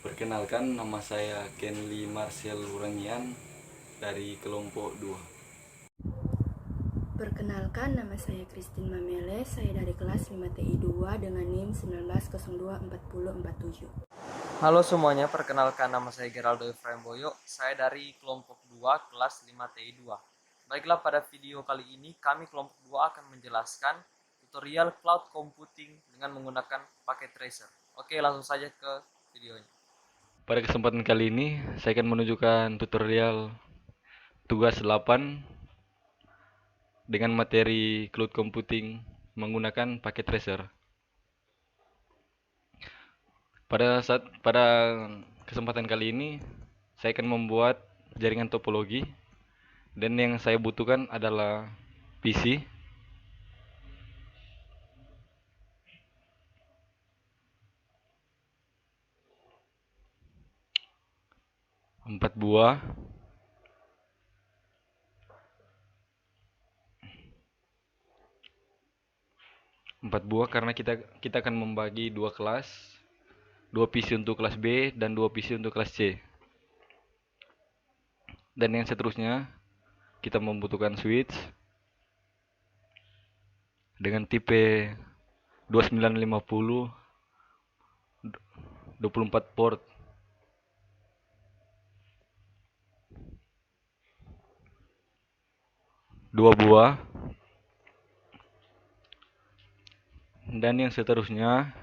Perkenalkan, nama saya Kenli Marcel Urangian dari kelompok 2. Perkenalkan, nama saya Christine Mamele, saya dari kelas 5TI 2 dengan NIM 19024047. Halo semuanya, perkenalkan nama saya Geraldo Efraim Boyo, saya dari kelompok 2 kelas 5TI 2. Baiklah, pada video kali ini kami kelompok 2 akan menjelaskan tutorial cloud computing dengan menggunakan paket tracer. Oke, langsung saja ke videonya. Pada kesempatan kali ini, saya akan menunjukkan tutorial tugas 8 dengan materi cloud computing menggunakan paket tracer. Pada kesempatan kali ini, saya akan membuat jaringan topologi, dan yang saya butuhkan adalah PC, 4 buah, karena kita akan membagi dua kelas, 2 PC untuk kelas B dan 2 PC untuk kelas C. Dan yang seterusnya, kita membutuhkan switch dengan tipe 2950 24 port, dua buah. Dan yang seterusnya,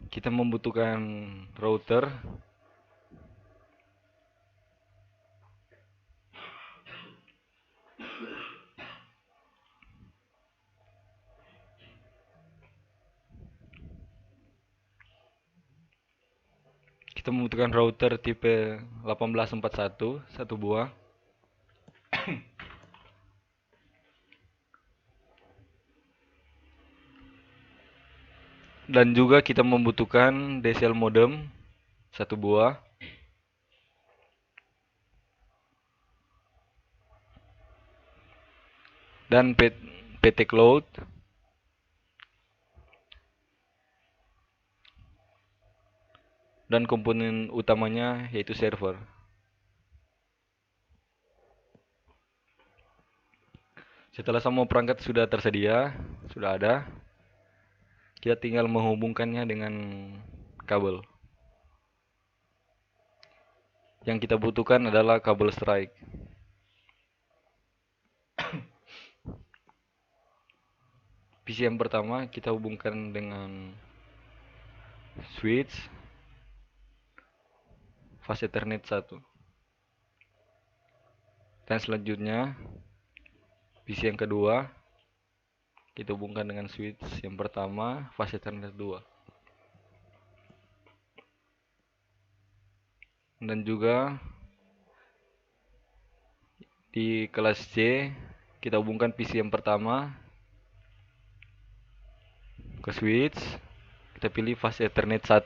kita membutuhkan router tipe 1841, satu buah. Dan juga kita membutuhkan DSL modem, satu buah. Dan PT Cloud, dan komponen utamanya yaitu server. Setelah semua perangkat sudah tersedia, sudah ada, kita tinggal menghubungkannya dengan kabel. Yang kita butuhkan adalah kabel strike. PC yang pertama kita hubungkan dengan switch fase Ethernet 1. Dan selanjutnya PC yang kedua kita hubungkan dengan switch yang pertama fase Ethernet 2. Dan juga di kelas C kita hubungkan PC yang pertama ke switch, kita pilih fase Ethernet 1.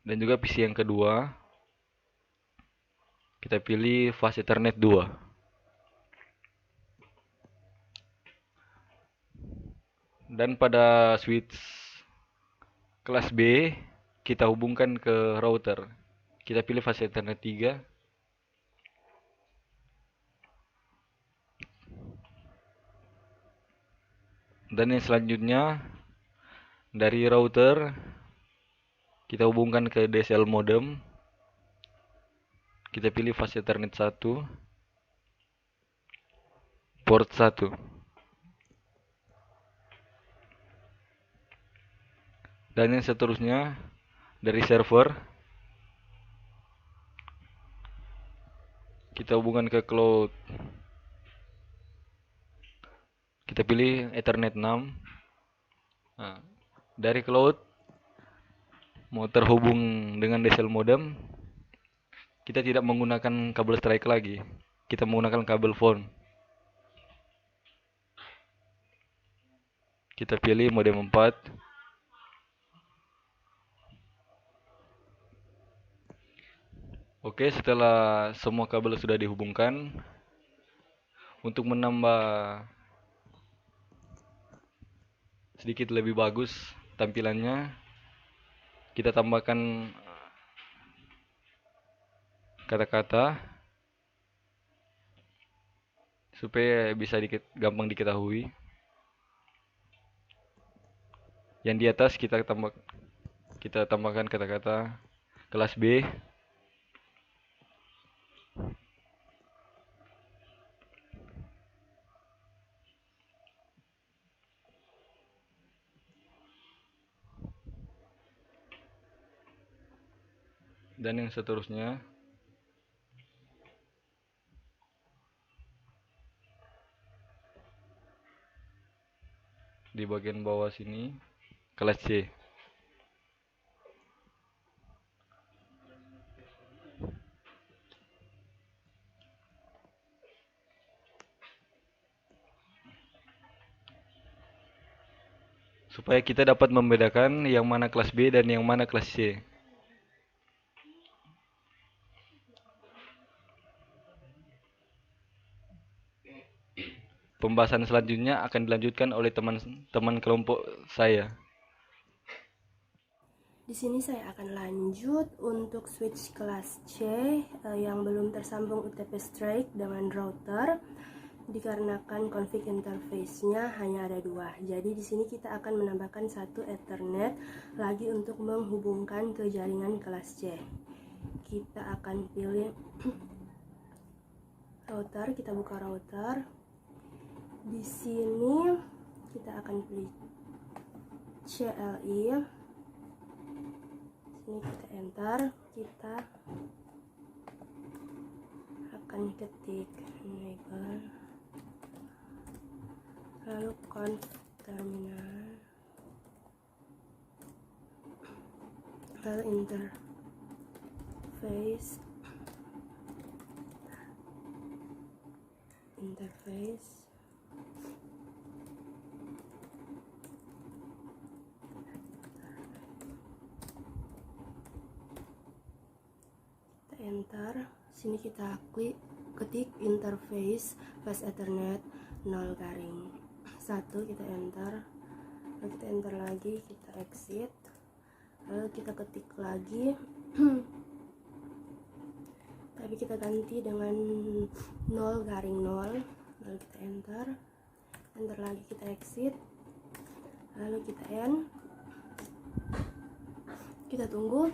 Dan juga PC yang kedua kita pilih fase Ethernet 2. Dan pada switch kelas B kita hubungkan ke router, kita pilih fase Ethernet 3. Dan yang selanjutnya dari router kita hubungkan ke DSL modem, kita pilih fase Ethernet 1 port 1. Dan yang seterusnya dari server kita hubungkan ke cloud, kita pilih Ethernet 6. Nah, dari cloud mau terhubung dengan DSL modem, kita tidak menggunakan kabel strike lagi, kita menggunakan kabel phone. Kita pilih modem 4. Oke, setelah semua kabel sudah dihubungkan, untuk menambah sedikit lebih bagus tampilannya, kita tambahkan kata-kata supaya bisa gampang diketahui. Yang di atas kita tambahkan kata-kata kelas B. Dan yang seterusnya. Di bagian bawah sini kelas C. Supaya kita dapat membedakan yang mana kelas B dan yang mana kelas C. Pembahasan selanjutnya akan dilanjutkan oleh teman-teman kelompok saya. Di sini saya akan lanjut untuk switch kelas C yang belum tersambung UTP Strike dengan router, dikarenakan config interface-nya hanya ada 2. Jadi di sini kita akan menambahkan satu Ethernet lagi untuk menghubungkan ke jaringan kelas C. Kita akan pilih router, kita buka router. Di sini kita akan pilih CLI. Sini kita enter, kita akan ketik enable, lalu conf terminal, lalu interface, enter. Sini kita ketik interface fast ethernet 0 garing 1, kita enter, lalu kita enter lagi, kita exit, lalu kita ketik lagi tapi kita ganti dengan 0 garing 0, lalu kita enter lagi, kita exit, lalu kita end, kita tunggu.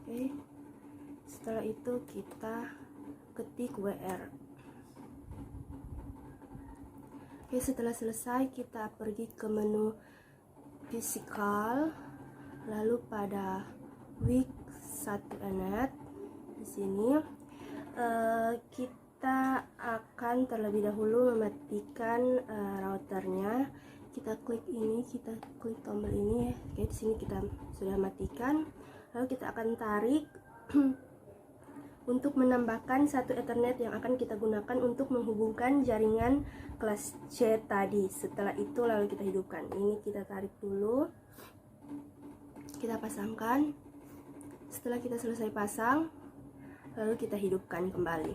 Oke, setelah itu kita ketik WR. Oke, setelah selesai kita pergi ke menu physical, lalu pada week 1net di sini kita akan terlebih dahulu mematikan routernya. Kita klik ini, kita klik tombol ini. Oke, di sini kita sudah matikan. Lalu kita akan tarik untuk menambahkan satu Ethernet yang akan kita gunakan untuk menghubungkan jaringan kelas C tadi. Setelah itu lalu kita hidupkan. Ini kita tarik dulu, kita pasangkan. Setelah kita selesai pasang, lalu kita hidupkan kembali.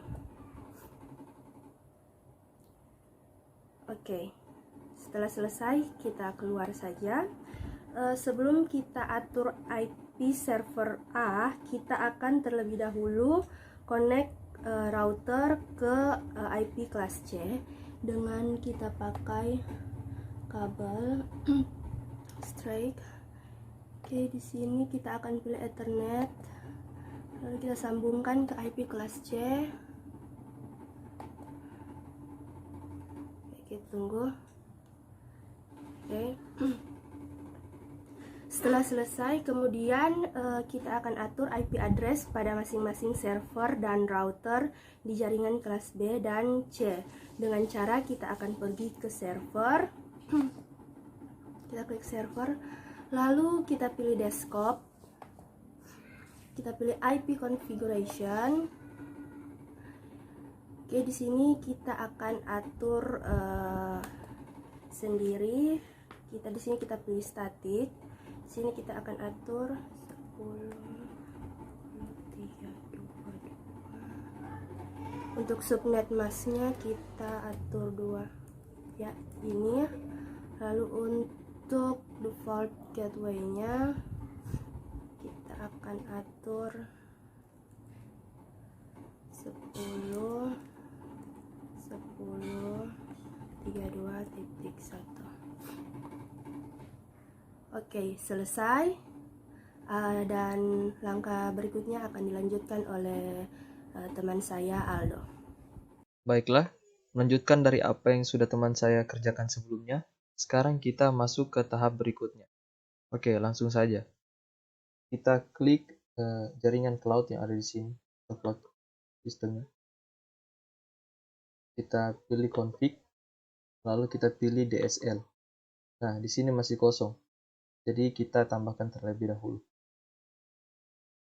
Oke, setelah selesai kita keluar saja. Sebelum kita atur IP server A, kita akan terlebih dahulu connect router ke IP kelas C dengan kita pakai kabel strike. Oke, di sini kita akan pilih Ethernet, lalu kita sambungkan ke IP kelas C. Oke, kita tunggu. Oke. Setelah selesai, kemudian kita akan atur IP address pada masing-masing server dan router di jaringan kelas B dan C. Dengan cara kita akan pergi ke server, kita klik server, lalu kita pilih desktop, kita pilih IP configuration. Oke, di sini kita akan atur sendiri. Di sini kita pilih static. Sini kita akan atur 10, 3, 2. Untuk subnet masknya kita atur 2 ya, ini ya. Lalu untuk default gateway-nya kita akan atur 10 32.1. Oke, selesai. Dan langkah berikutnya akan dilanjutkan oleh teman saya Aldo. Baiklah, melanjutkan dari apa yang sudah teman saya kerjakan sebelumnya, sekarang kita masuk ke tahap berikutnya. Oke, langsung saja. Kita klik jaringan cloud yang ada di sini, cloud sistemnya. Kita pilih config, lalu kita pilih DSL. Nah, di sini masih kosong, jadi kita tambahkan terlebih dahulu.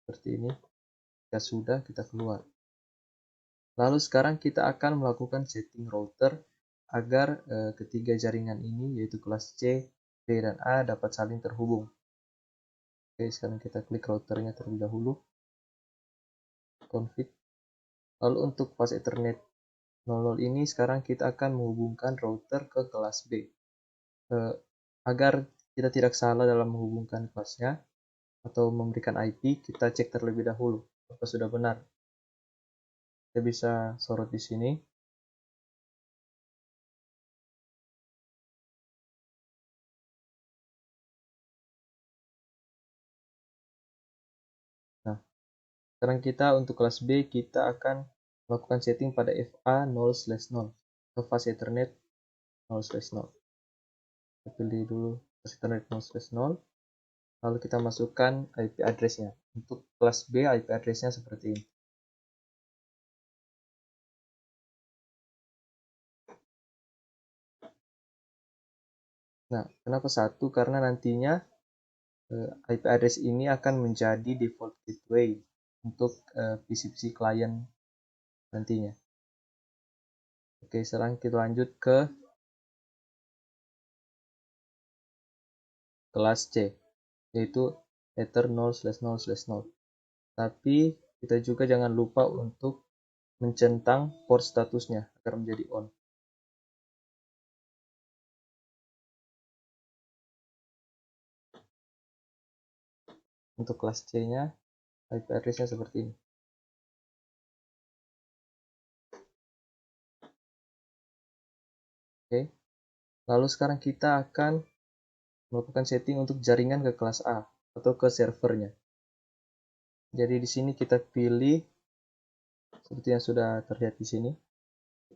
Seperti ini. Jika sudah, kita keluar. Lalu sekarang kita akan melakukan setting router agar ketiga jaringan ini, yaitu kelas C, D, dan A dapat saling terhubung. Oke, sekarang kita klik routernya terlebih dahulu. Config. Lalu untuk fast Ethernet 00 ini sekarang kita akan menghubungkan router ke kelas B. Agar kita tidak salah dalam menghubungkan kelasnya atau memberikan IP, kita cek terlebih dahulu apakah sudah benar. Kita bisa sorot di sini. Nah, sekarang kita untuk kelas B, kita akan melakukan setting pada FA 0/0 ke fast Ethernet 0/0. Kita pilih dulu fast Ethernet 0/0, lalu kita masukkan IP address-nya. Untuk kelas B, IP address-nya seperti ini. Nah, kenapa 1? Karena nantinya IP address ini akan menjadi default gateway untuk PC-PC klien nantinya. Oke, sekarang kita lanjut ke kelas C, yaitu Ether 0/0/0. Tapi kita juga jangan lupa untuk mencentang port statusnya agar menjadi on. Untuk kelas C-nya, IP address-nya seperti ini. Oke. Lalu sekarang kita akan melakukan setting untuk jaringan ke kelas A atau ke servernya. Jadi di sini kita pilih seperti yang sudah terlihat di sini,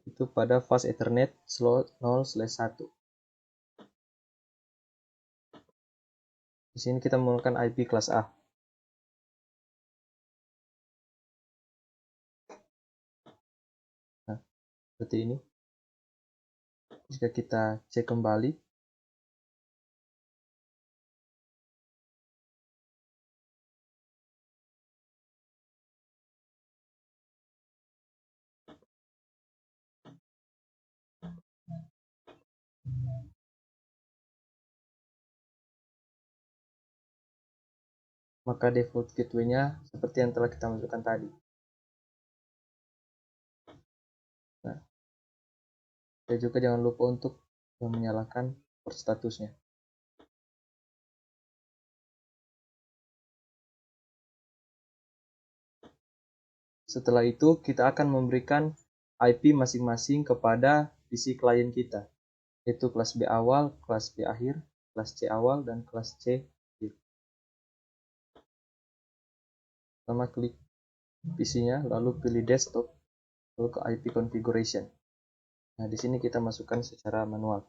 itu pada fast Ethernet slot 0/1. Di sini kita menggunakan IP kelas A. Nah, seperti ini. Jika kita cek kembali, maka default gateway-nya seperti yang telah kita masukkan tadi. Nah, kita juga jangan lupa untuk menyalakan port statusnya. Setelah itu, kita akan memberikan IP masing-masing kepada PC klien kita, yaitu kelas B awal, kelas B akhir, kelas C awal, dan kelas C akhir. Pertama klik PC-nya, lalu pilih desktop, lalu ke IP configuration. Nah, di sini kita masukkan secara manual.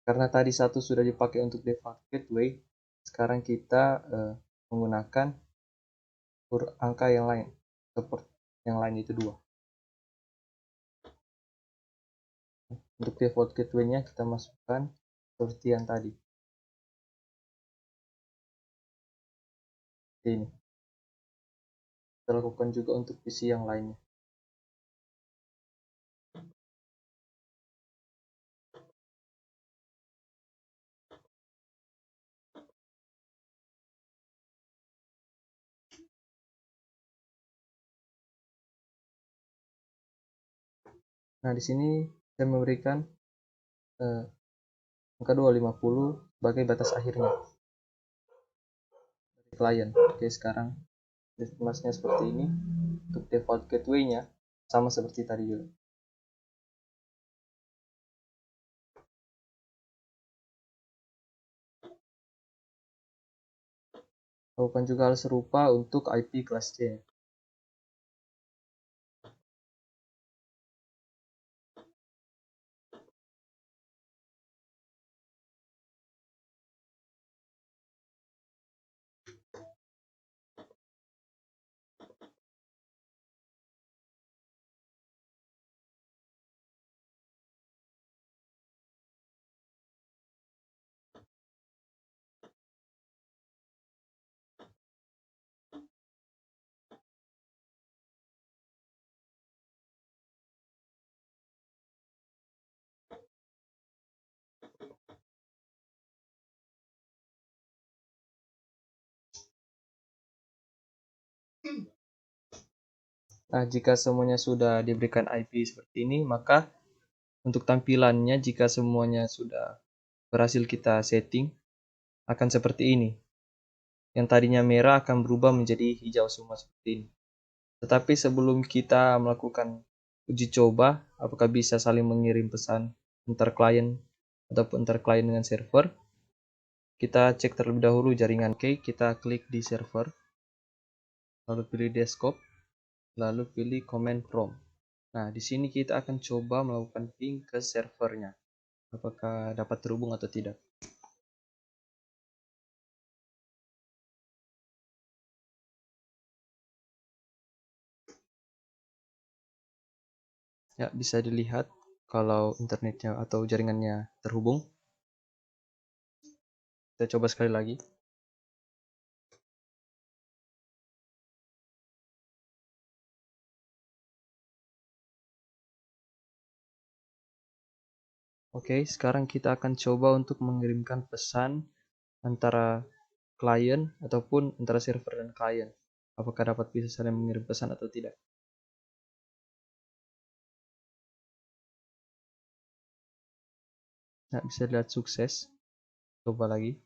Karena tadi satu sudah dipakai untuk default gateway, sekarang kita menggunakan angka yang lain, seperti yang lain itu 2. Untuk default gateway-nya kita masukkan seperti yang tadi. Ini. Kita lakukan juga untuk PC yang lainnya. Nah, di sini saya memberikan angka 250 sebagai batas akhirnya dari klien. Oke, sekarang informasinya seperti ini. Untuk default gateway-nya sama seperti tadi juga. Lakukan juga hal serupa untuk IP kelas C. Nah, jika semuanya sudah diberikan IP seperti ini, maka untuk tampilannya jika semuanya sudah berhasil kita setting akan seperti ini. Yang tadinya merah akan berubah menjadi hijau semua seperti ini. Tetapi sebelum kita melakukan uji coba apakah bisa saling mengirim pesan antar klien ataupun antar klien dengan server, kita cek terlebih dahulu jaringan. Oke, kita klik di server, lalu pilih desktop, lalu pilih command prompt. Nah, di sini kita akan coba melakukan ping ke servernya. Apakah dapat terhubung atau tidak. Ya, bisa dilihat kalau internetnya atau jaringannya terhubung. Kita coba sekali lagi. Oke, sekarang kita akan coba untuk mengirimkan pesan antara klien ataupun antara server dan klien. Apakah dapat bisa saling mengirim pesan atau tidak. Nah, bisa dilihat sukses. Coba lagi.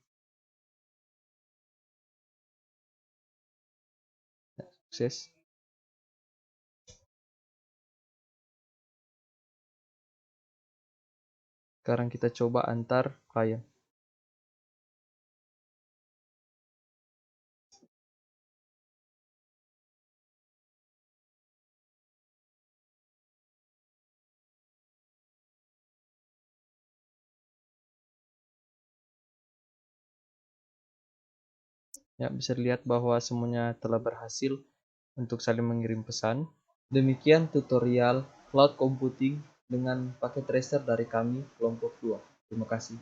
Nah, sukses. Sekarang kita coba antar klien. Ya, bisa dilihat bahwa semuanya telah berhasil untuk saling mengirim pesan. Demikian tutorial cloud computing dengan paket tracer dari kami kelompok 2. Terima kasih.